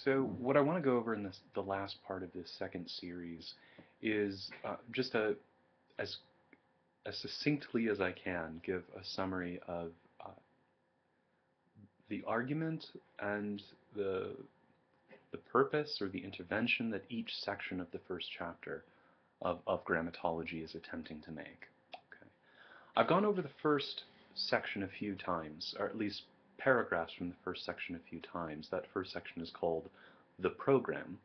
So what I want to go over in the last part of this second series is just as as succinctly as I can give a summary of uh, the argument and the the purpose or the intervention that each section of the first chapter of Grammatology is attempting to make. Okay. I've gone over the first section a few times, or at least paragraphs from the first section a few times. That first section is called the program.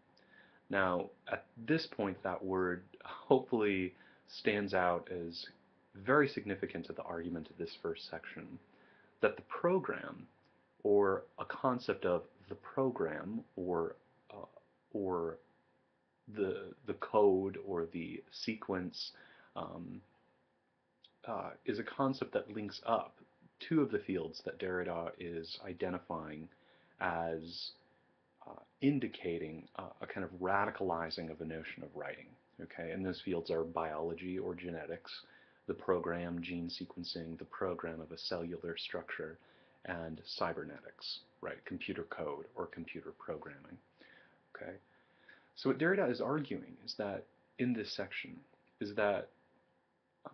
Now, at this point, that word hopefully stands out as very significant to the argument of this first section, that the program, or a concept of the program, uh, or the code or the sequence, um, is a concept that links up two of the fields that Derrida is identifying as indicating a kind of radicalizing of the notion of writing. Okay, and those fields are biology or genetics, the program, gene sequencing, the program of a cellular structure, and cybernetics, right, computer code or computer programming. Okay, so what Derrida is arguing is that in this section is that um,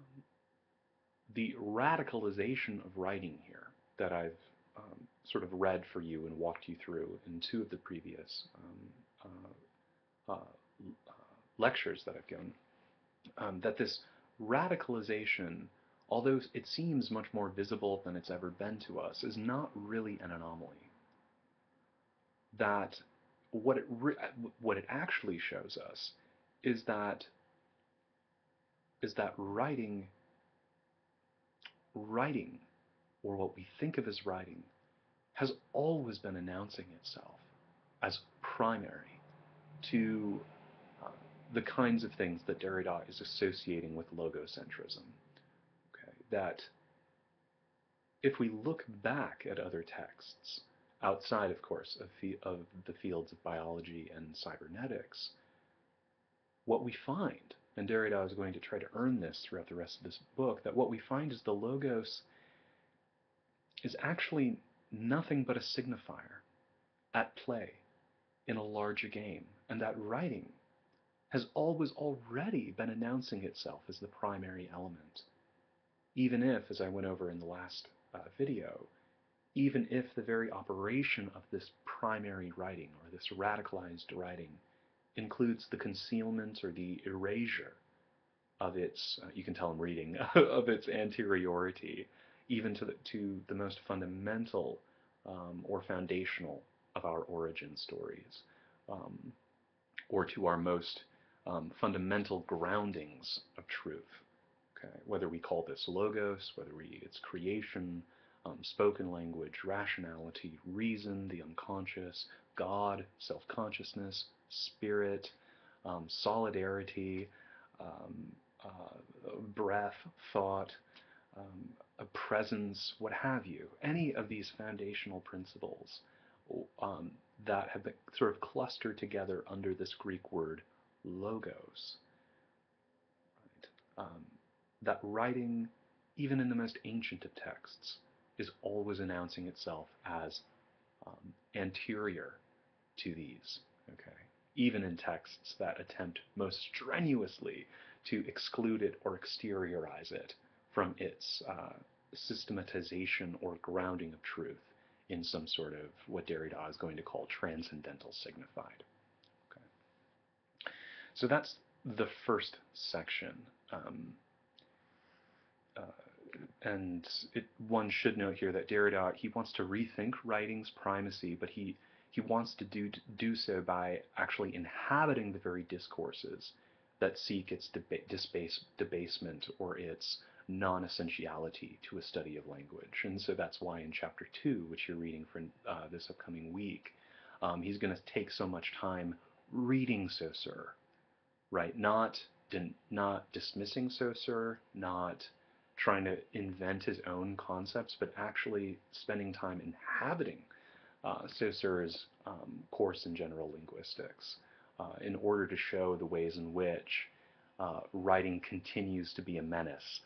the radicalization of writing here that I've sort of read for you and walked you through in two of the previous lectures that I've given, that this radicalization, although it seems much more visible than it's ever been to us, is not really an anomaly. That what it actually shows us is that writing, or what we think of as writing, has always been announcing itself as primary to uh, the kinds of things that Derrida is associating with logocentrism. Okay? That if we look back at other texts, outside, of course, of the fields of biology and cybernetics, what we find, and Derrida is going to try to earn this throughout the rest of this book, that what we find is the logos is actually nothing but a signifier at play in a larger game, and that writing has always already been announcing itself as the primary element. Even if, as I went over in the last video, even if the very operation of this primary writing, or this radicalized writing, includes the concealment or the erasure of its, you can tell I'm reading, of its anteriority, even to the most fundamental or foundational of our origin stories, um, or to our most fundamental groundings of truth. Okay, whether we call this logos, whether it's creation, spoken language, rationality, reason, the unconscious, God, self-consciousness, spirit, solidarity, um, breath, thought, a presence, what have you. Any of these foundational principles um, that have been sort of clustered together under this Greek word logos. Right? That writing, even in the most ancient of texts, is always announcing itself as anterior to these. Okay, even in texts that attempt most strenuously to exclude it or exteriorize it from its systematization or grounding of truth in some sort of what Derrida is going to call transcendental signified. Okay. So that's the first section. Uh, and one should note here that Derrida, he wants to rethink writing's primacy, but he wants to do so by actually inhabiting the very discourses that seek its debasement or its non-essentiality to a study of language. And so that's why in chapter 2, which you're reading for this upcoming week, he's going to take so much time reading Saussure, right? Not dismissing Saussure, not trying to invent his own concepts, but actually spending time inhabiting Saussure's course in general linguistics in order to show the ways in which writing continues to be a menace,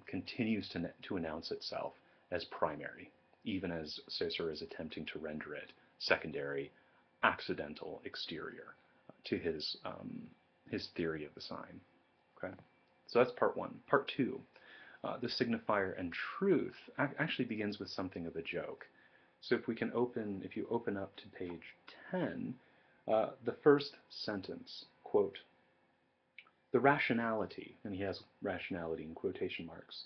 continues to announce itself as primary, even as Saussure is attempting to render it secondary, accidental exterior to his theory of the sign. Okay, so that's part one. Part two, the signifier and truth actually begins with something of a joke. So if you open up to page 10, the first sentence, quote, the rationality, and he has rationality in quotation marks,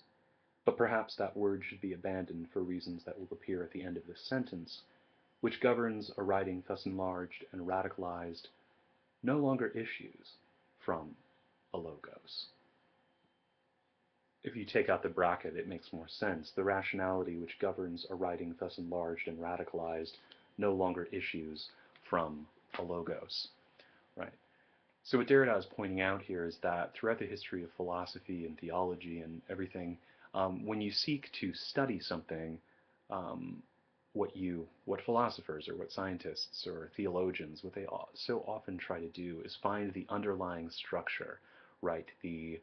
but perhaps that word should be abandoned for reasons that will appear at the end of this sentence, which governs a writing thus enlarged and radicalized, no longer issues from a logos. If you take out the bracket, it makes more sense. The rationality which governs a writing thus enlarged and radicalized no longer issues from a logos, right? So what Derrida is pointing out here is that throughout the history of philosophy and theology and everything, when you seek to study something, what philosophers or what scientists or theologians, what they so often try to do is find the underlying structure, right? The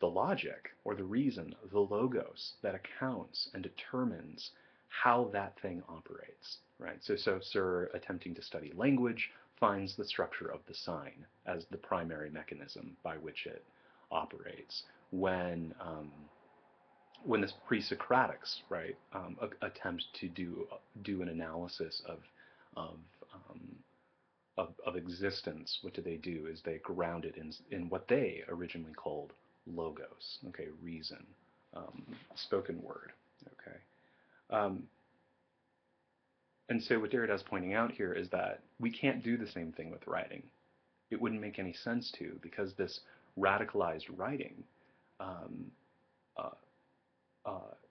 logic or the reason, the logos that accounts and determines how that thing operates, right? So Sir, attempting to study language, finds the structure of the sign as the primary mechanism by which it operates. When the pre-Socratics, right, attempt to do an analysis of existence, what do? Is they ground it in what they originally called logos, okay, reason, spoken word, okay. And so what Derrida is pointing out here is that we can't do the same thing with writing. It wouldn't make any sense to, because this radicalized writing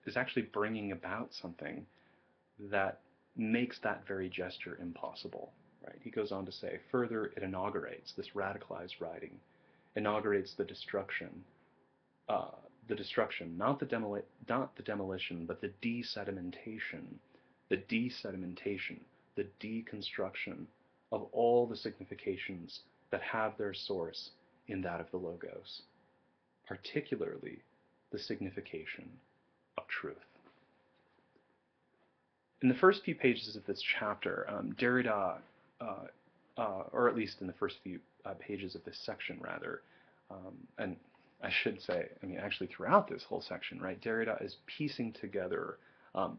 is actually bringing about something that makes that very gesture impossible. Right? He goes on to say, further, it inaugurates, this radicalized writing, inaugurates the destruction, not the demolition, but the desedimentation, the deconstruction of all the significations that have their source in that of the logos, particularly the signification of truth. In the first few pages of this chapter, Derrida, or at least in the first few pages of this section, rather, and I should say, I mean, actually throughout this whole section, right, Derrida is piecing together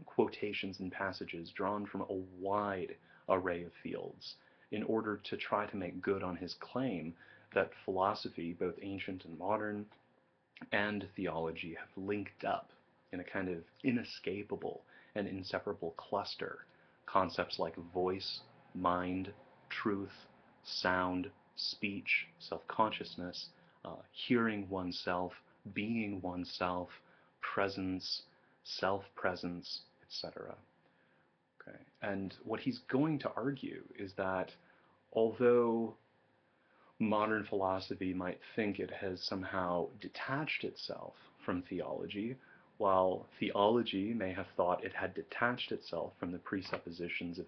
quotations and passages drawn from a wide array of fields in order to try to make good on his claim that philosophy, both ancient and modern, and theology have linked up in a kind of inescapable and inseparable cluster. Concepts like voice, mind, truth, sound, speech, self-consciousness, hearing oneself, being oneself, presence, self-presence, etc. Okay. And what he's going to argue is that although modern philosophy might think it has somehow detached itself from theology, while theology may have thought it had detached itself from the presuppositions of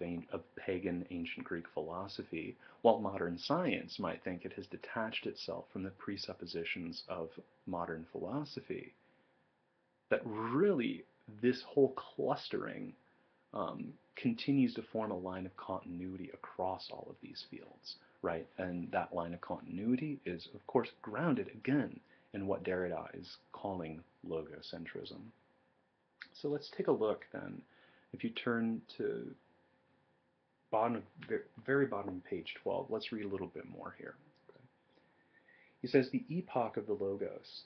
pagan ancient Greek philosophy, while modern science might think it has detached itself from the presuppositions of modern philosophy, that really this whole clustering continues to form a line of continuity across all of these fields, right? And that line of continuity is, of course, grounded again in what Derrida is calling logocentrism. So let's take a look then. If you turn to very bottom of page 12, let's read a little bit more here. Okay. He says, the epoch of the logos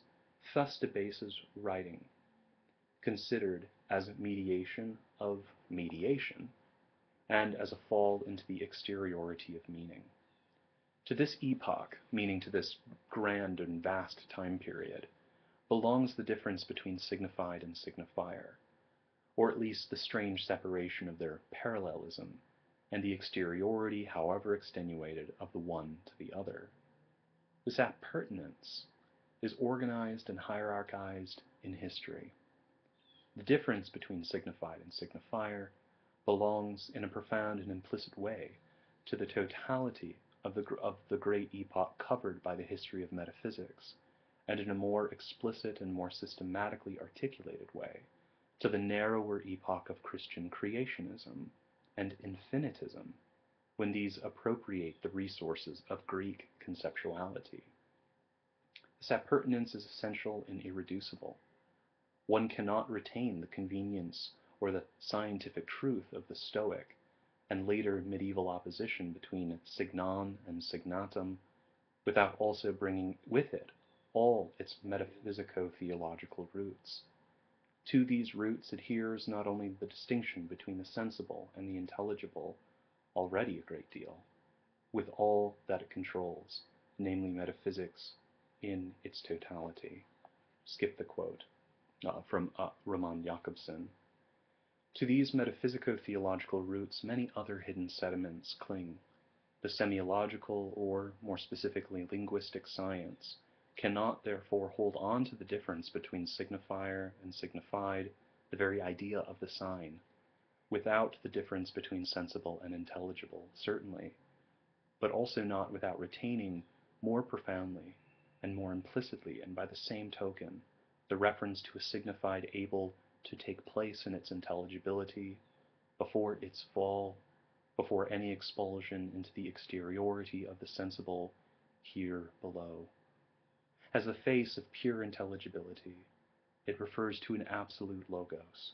thus debases writing, considered as mediation of mediation, and as a fall into the exteriority of meaning. To this epoch, meaning to this grand and vast time period, belongs the difference between signified and signifier, or at least the strange separation of their parallelism, and the exteriority, however extenuated, of the one to the other. This appurtenance is organized and hierarchized in history. The difference between signified and signifier belongs in a profound and implicit way to the totality of the great epoch covered by the history of metaphysics, and in a more explicit and more systematically articulated way to the narrower epoch of Christian creationism and infinitism, when these appropriate the resources of Greek conceptuality. This appurtenance is essential and irreducible. One cannot retain the convenience or the scientific truth of the Stoic and later medieval opposition between signon and signatum without also bringing with it all its metaphysico-theological roots. To these roots adheres not only the distinction between the sensible and the intelligible, already a great deal, with all that it controls, namely metaphysics in its totality. Skip the quote from Roman Jakobson. To these metaphysico-theological roots many other hidden sediments cling. The semiological, or more specifically linguistic science, cannot therefore hold on to the difference between signifier and signified, the very idea of the sign, without the difference between sensible and intelligible, certainly, but also not without retaining more profoundly and more implicitly and by the same token the reference to a signified able to take place in its intelligibility before its fall, before any expulsion into the exteriority of the sensible here below. As the face of pure intelligibility, it refers to an absolute logos,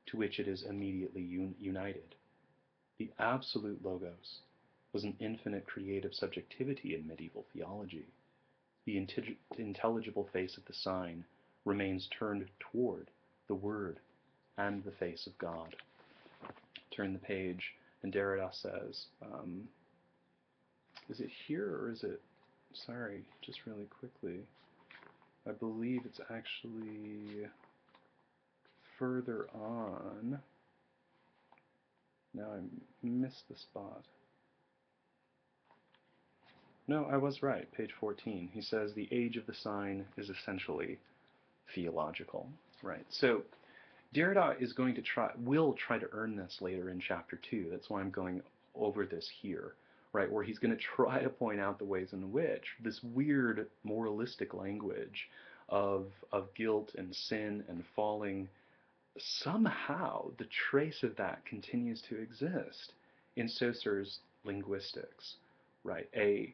to which it is immediately united. The absolute logos was an infinite creative subjectivity in medieval theology. The intelligible face of the sign remains turned toward the Word and the face of God. Turn the page, and Derrida says, is it here or is it, sorry, just really quickly, I believe it's actually further on. Now I missed the spot. No, I was right, page 14. He says the age of the sign is essentially theological, right? So Derrida is going to will try to earn this later in chapter 2. That's why I'm going over this here, right? Where he's going to try to point out the ways in which this weird moralistic language of guilt and sin and falling, somehow the trace of that continues to exist in Saussure's linguistics, right? A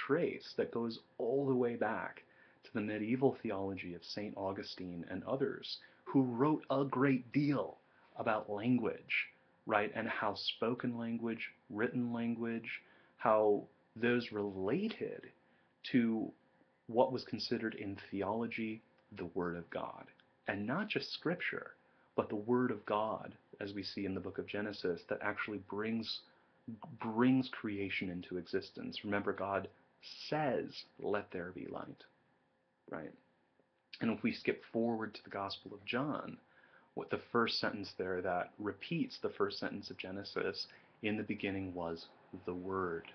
trace that goes all the way back to the medieval theology of St. Augustine and others who wrote a great deal about language, right? And how spoken language, written language, how those related to what was considered in theology the Word of God. And not just Scripture, but the Word of God, as we see in the book of Genesis, that actually brings creation into existence. Remember, God says, "Let there be light," right? And if we skip forward to the Gospel of John, what the first sentence there that repeats the first sentence of Genesis, in the beginning was the Word,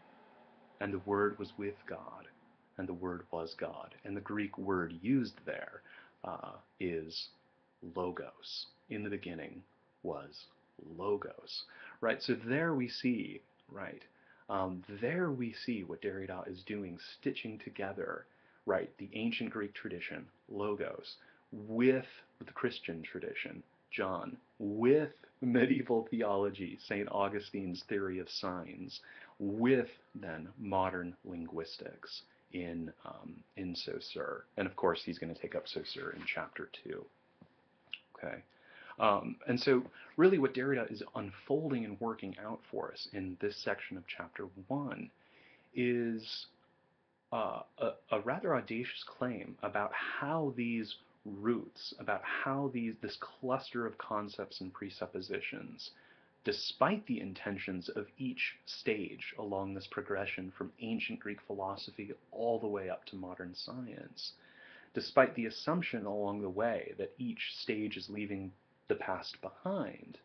and the Word was with God, and the Word was God. And the Greek word used there is logos. In the beginning was logos, right? So there we see, right? There we see what Derrida is doing, stitching together, right, the ancient Greek tradition, logos, with the Christian tradition, John, with medieval theology, St. Augustine's theory of signs, with then modern linguistics in Saussure. And of course, he's going to take up Saussure in chapter 2. Okay. And so really what Derrida is unfolding and working out for us in this section of chapter 1 is a rather audacious claim about how these roots, about how this cluster of concepts and presuppositions, despite the intentions of each stage along this progression from ancient Greek philosophy all the way up to modern science, despite the assumption along the way that each stage is leaving the past behind,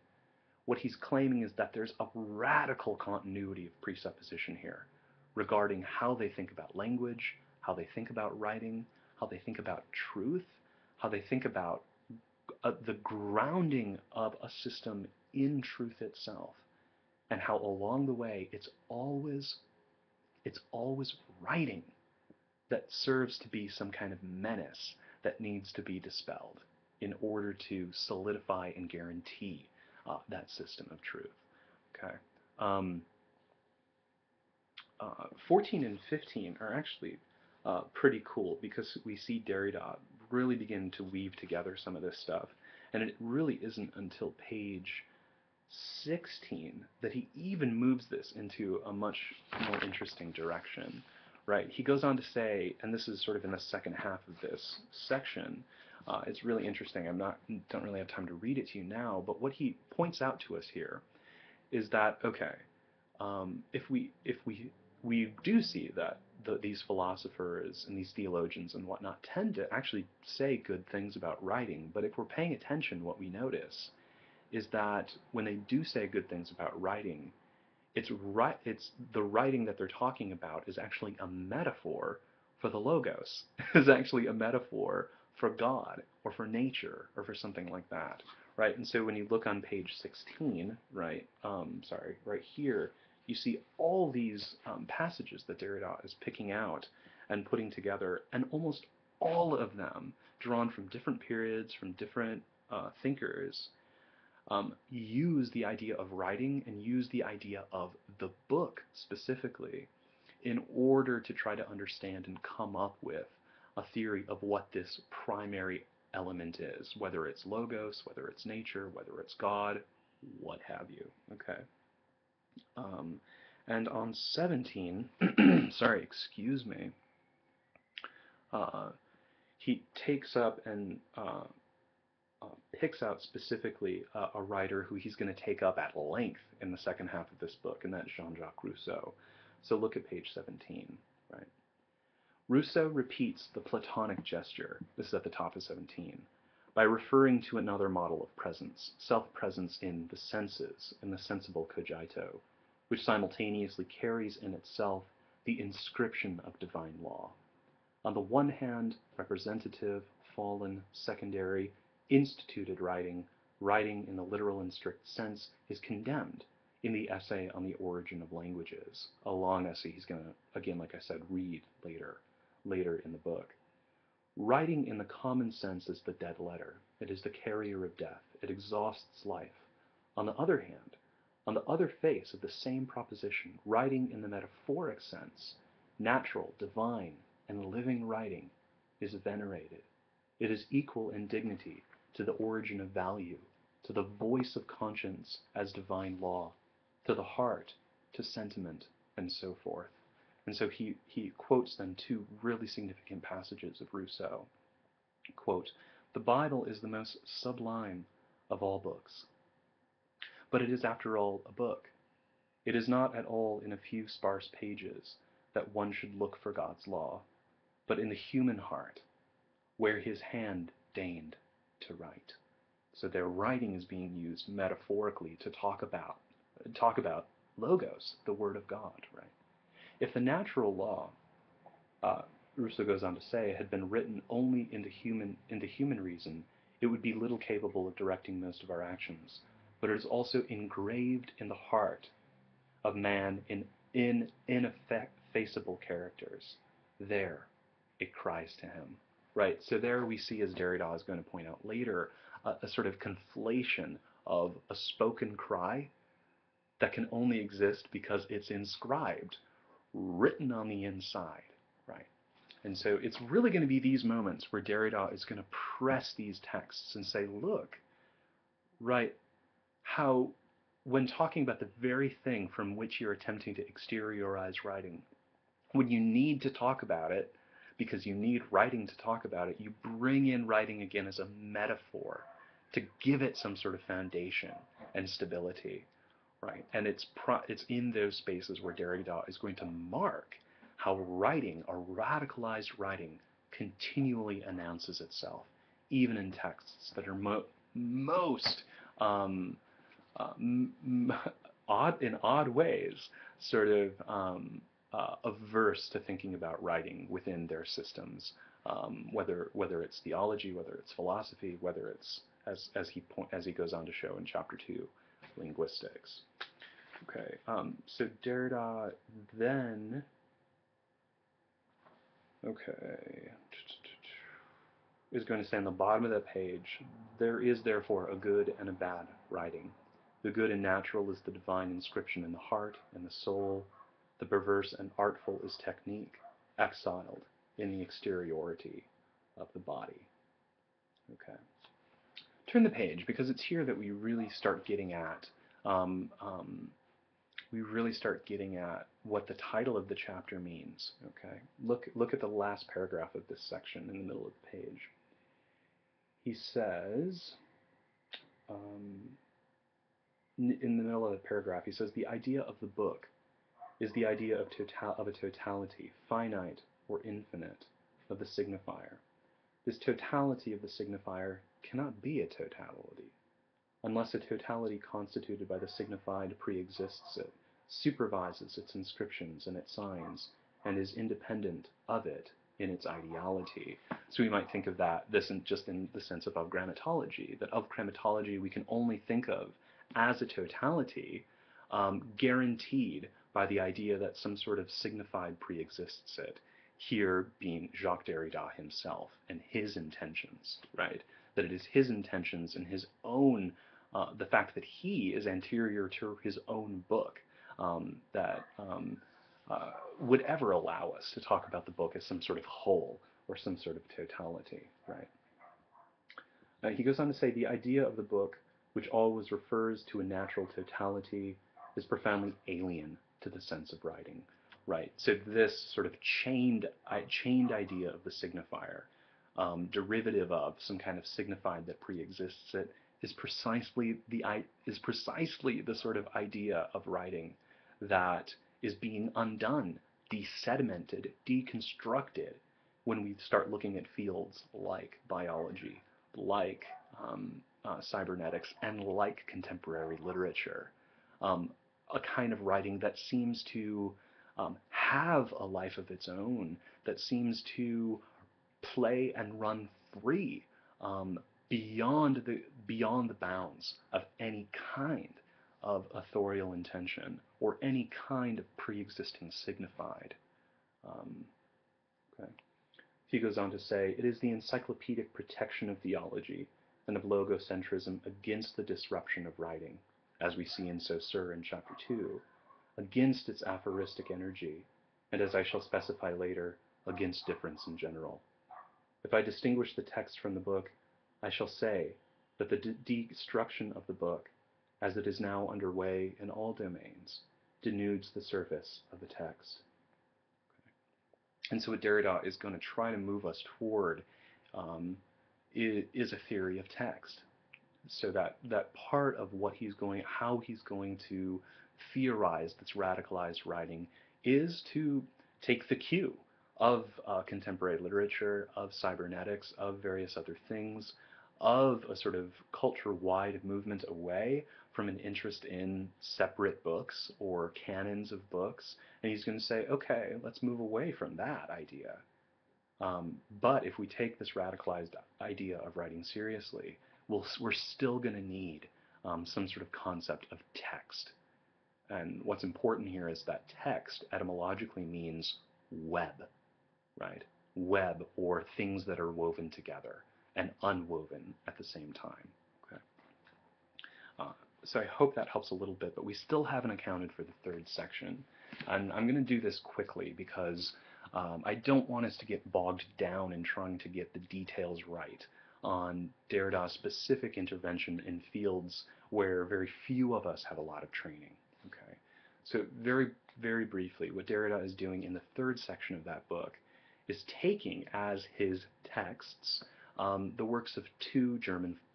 what he's claiming is that there's a radical continuity of presupposition here regarding how they think about language, how they think about writing, how they think about truth, how they think about the grounding of a system in truth itself, and how along the way it's always writing that serves to be some kind of menace that needs to be dispelled in order to solidify and guarantee that system of truth. Okay. 14 and 15 are actually pretty cool because we see Derrida really begin to weave together some of this stuff. And it really isn't until page 16 that he even moves this into a much more interesting direction, right? He goes on to say, and this is sort of in the second half of this section, it's really interesting. Don't really have time to read it to you now, but what he points out to us here is that, okay, if we do see that these philosophers and these theologians and whatnot tend to actually say good things about writing, but if we're paying attention, what we notice is that when they do say good things about writing, it's the writing that they're talking about is actually a metaphor for the logos. Is actually a metaphor for God or for nature or for something like that, right? And so when you look on page 16, right, right here, you see all these passages that Derrida is picking out and putting together, and almost all of them drawn from different periods, from different thinkers, use the idea of writing and use the idea of the book specifically in order to try to understand and come up with a theory of what this primary element is, whether it's logos, whether it's nature, whether it's God, what have you. Okay. And on 17, sorry, excuse me, he takes up and picks out specifically a writer who he's going to take up at length in the second half of this book, and that's Jean-Jacques Rousseau. So look at page 17, right? Rousseau repeats the Platonic gesture, this is at the top of 17, by referring to another model of presence, self-presence in the senses, in the sensible cogito, which simultaneously carries in itself the inscription of divine law. On the one hand, representative, fallen, secondary, instituted writing, writing in the literal and strict sense, is condemned in the essay on the origin of languages, a long essay he's going to, again, like I said, read later in the book. Writing in the common sense is the dead letter. It is the carrier of death. It exhausts life. On the other hand, on the other face of the same proposition, writing in the metaphoric sense, natural, divine, and living writing, is venerated. It is equal in dignity to the origin of value, to the voice of conscience as divine law, to the heart, to sentiment, and so forth. And so he quotes then two really significant passages of Rousseau. Quote, "The Bible is the most sublime of all books. But it is after all a book. It is not at all in a few sparse pages that one should look for God's law, but in the human heart, where his hand deigned to write." So their writing is being used metaphorically to talk about logos, the word of God, right? If the natural law, Rousseau goes on to say, had been written only into human reason, it would be little capable of directing most of our actions. But it is also engraved in the heart of man in ineffaceable characters. There, it cries to him, right? So there we see, as Derrida is going to point out later, a sort of conflation of a spoken cry that can only exist because it's inscribed, written on the inside, right? And so it's really going to be these moments where Derrida is going to press these texts and say, look, right, how when talking about the very thing from which you're attempting to exteriorize writing, when you need to talk about it, because you need writing to talk about it, you bring in writing again as a metaphor to give it some sort of foundation and stability, right? And it's in those spaces where Derrida is going to mark how writing, or radicalized writing, continually announces itself, even in texts that are most odd ways, sort of averse to thinking about writing within their systems, whether it's theology, whether it's philosophy, whether it's as he goes on to show in chapter 2, linguistics. Okay, so Derrida then, is going to say on the bottom of that page, there is therefore a good and a bad writing. The good and natural is the divine inscription in the heart and the soul. The perverse and artful is technique, exiled in the exteriority of the body. Okay. Turn the page, because it's here that we really start getting at what the title of the chapter means. Okay. Look at the last paragraph of this section in the middle of the page. He says, in the middle of the paragraph, he says, the idea of the book is the idea of a totality, finite or infinite, of the signifier. This totality of the signifier cannot be a totality, unless a totality constituted by the signified pre-exists it, supervises its inscriptions and its signs, and is independent of it in its ideality. So we might think of this just in the sense of grammatology, that of grammatology we can only think of as a totality, guaranteed by the idea that some sort of signified pre-exists it, here being Jacques Derrida himself and his intentions, right? That it is his intentions and his own, the fact that he is anterior to his own book, that would ever allow us to talk about the book as some sort of whole or some sort of totality, right? He goes on to say, the idea of the book, which always refers to a natural totality, is profoundly alien to the sense of writing, right? So this sort of chained idea of the signifier, derivative of some kind of signified that pre-exists it, is precisely the sort of idea of writing that is being undone, desedimented, deconstructed when we start looking at fields like biology, like cybernetics, and like contemporary literature. A kind of writing that seems to have a life of its own, that seems to play and run free beyond the bounds of any kind of authorial intention or any kind of pre-existing signified. Okay. He goes on to say, it is the encyclopedic protection of theology and of logocentrism against the disruption of writing, as we see in Saussure in chapter 2, against its aphoristic energy, and as I shall specify later, against difference in general. If I distinguish the text from the book, I shall say that the destruction of the book, as it is now underway in all domains, denudes the surface of the text. And so what Derrida is going to try to move us toward is a theory of text. So that part of how he's going to theorize this radicalized writing is to take the cue of contemporary literature, of cybernetics, of various other things, of a sort of culture-wide movement away from an interest in separate books or canons of books. And he's going to say, okay, let's move away from that idea. But if we take this radicalized idea of writing seriously, we're still going to need some sort of concept of text. And what's important here is that text etymologically means web, right? Web, or things that are woven together and unwoven at the same time. Okay. So I hope that helps a little bit, but we still haven't accounted for the third section. And I'm going to do this quickly because I don't want us to get bogged down in trying to get the details right on Derrida's specific intervention in fields where very few of us have a lot of training. Okay. So very, very briefly, what Derrida is doing in the third section of that book is taking as his texts the works of two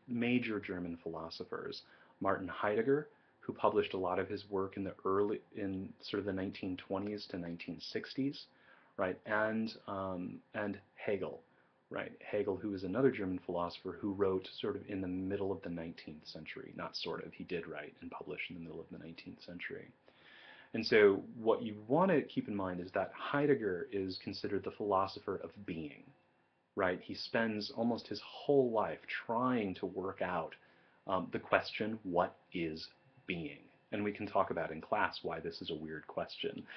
major German philosophers, Martin Heidegger, who published a lot of his work in sort of the 1920s to 1960s, right, and Hegel, right, Hegel, who is another German philosopher who wrote sort of in the middle of the 19th century, not sort of, he did write and publish in the middle of the 19th century. And so what you want to keep in mind is that Heidegger is considered the philosopher of being, right? He spends almost his whole life trying to work out the question, what is being? And we can talk about in class why this is a weird question.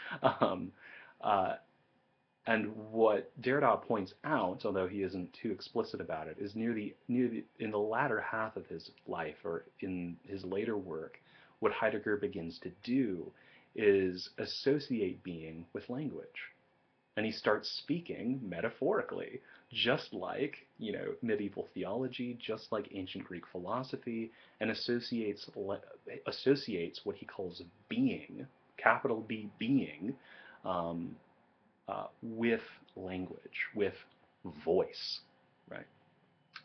And what Derrida points out, although he isn't too explicit about it, is in the latter half of his life, or in his later work, what Heidegger begins to do is associate being with language. And he starts speaking metaphorically, just like, medieval theology, just like ancient Greek philosophy, and associates what he calls being, capital B being, um, with language, with voice, right?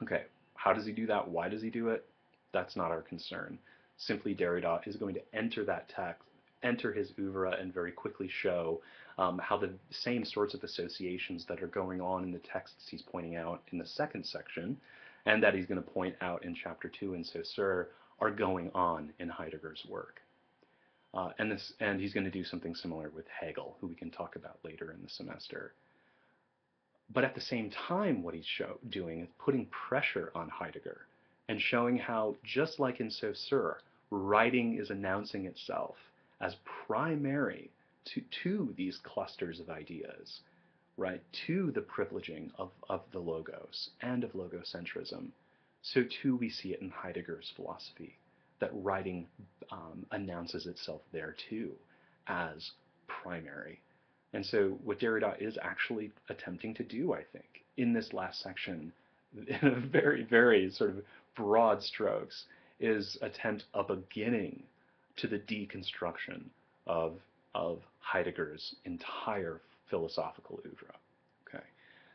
Okay, how does he do that? Why does he do it? That's not our concern. Simply Derrida is going to enter that text, enter his oeuvre, and very quickly show how the same sorts of associations that are going on in the texts he's pointing out in the second section, and that he's going to point out in chapter 2 in Saussure, are going on in Heidegger's work. And he's going to do something similar with Hegel, who we can talk about later in the semester. But at the same time, what he's doing is putting pressure on Heidegger and showing how, just like in Saussure, writing is announcing itself as primary to these clusters of ideas, right, to the privileging of the logos and of logocentrism. So too we see it in Heidegger's philosophy, that writing announces itself there too as primary. And so what Derrida is actually attempting to do, I think, in this last section, in a very, very sort of broad strokes, is attempt a beginning to the deconstruction of Heidegger's entire philosophical oeuvre. Okay,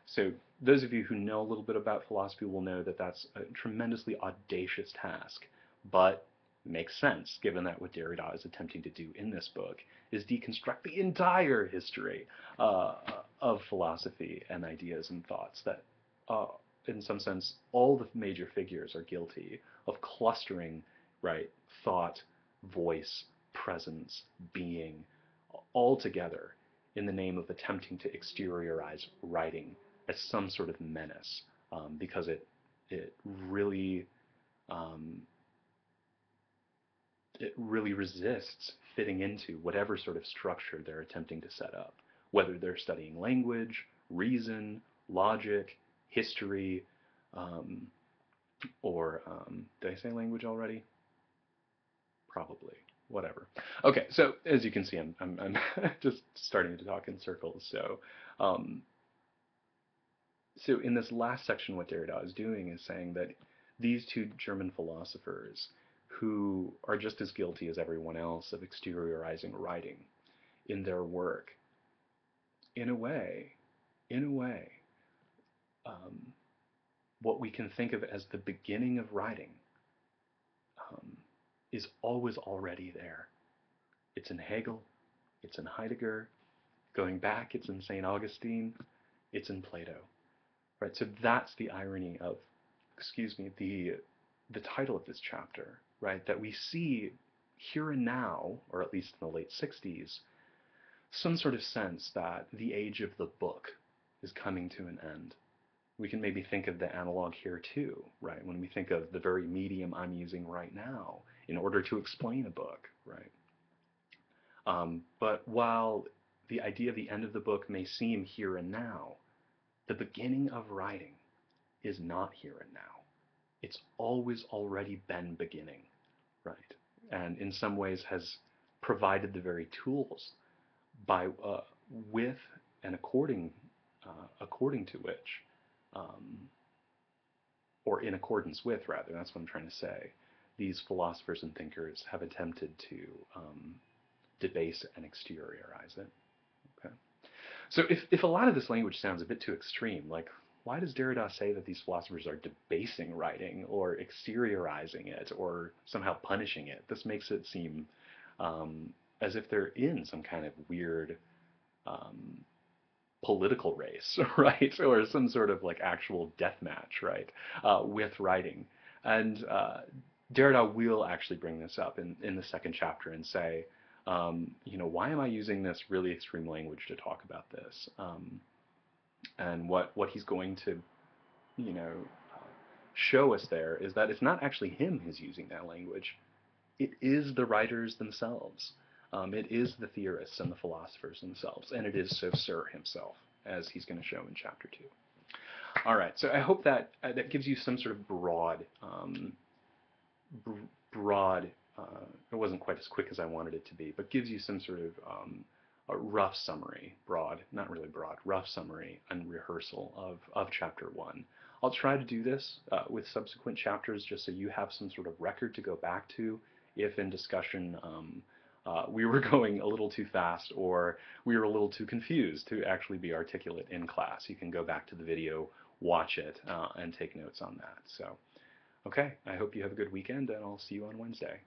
so those of you who know a little bit about philosophy will know that that's a tremendously audacious task, but makes sense given that what Derrida is attempting to do in this book is deconstruct the entire history of philosophy and ideas and thoughts that, in some sense, all the major figures are guilty of clustering, right, thought, voice, presence, being, all together in the name of attempting to exteriorize writing as some sort of menace, because it really it really resists fitting into whatever sort of structure they're attempting to set up, whether they're studying language, reason, logic, history, or did I say language already? Probably. Whatever. Okay, so as you can see, I'm just starting to talk in circles. So in this last section, what Derrida is doing is saying that these two German philosophers, who are just as guilty as everyone else of exteriorizing writing in their work, in a way, what we can think of as the beginning of writing is always already there. It's in Hegel, it's in Heidegger, going back, it's in St. Augustine, it's in Plato. Right? So that's the irony of, the title of this chapter, right? That we see here and now, or at least in the late 60s, some sort of sense that the age of the book is coming to an end. We can maybe think of the analog here too, right? When we think of the very medium I'm using right now in order to explain a book, right? But while the idea of the end of the book may seem here and now, the beginning of writing is not here and now. It's always already been beginning, right? And in some ways has provided the very tools by, with, and according to which, or in accordance with, rather, that's what I'm trying to say, these philosophers and thinkers have attempted to debase and exteriorize it. Okay. So if a lot of this language sounds a bit too extreme, like, why does Derrida say that these philosophers are debasing writing or exteriorizing it or somehow punishing it? This makes it seem as if they're in some kind of weird political race, right? Or some sort of like actual death match, right, with writing. And Derrida will actually bring this up in the second chapter and say, why am I using this really extreme language to talk about this? And what he's going to, show us there is that it's not actually him who's using that language. It is the writers themselves. It is the theorists and the philosophers themselves, and it is Saussure himself, as he's going to show in chapter 2. All right, so I hope that that gives you some sort of broad it wasn't quite as quick as I wanted it to be, but gives you some sort of a rough summary, broad, not really broad, rough summary and rehearsal of chapter 1. I'll try to do this with subsequent chapters just so you have some sort of record to go back to if in discussion we were going a little too fast or we were a little too confused to actually be articulate in class. You can go back to the video, watch it, and take notes on that. So, okay, I hope you have a good weekend, and I'll see you on Wednesday.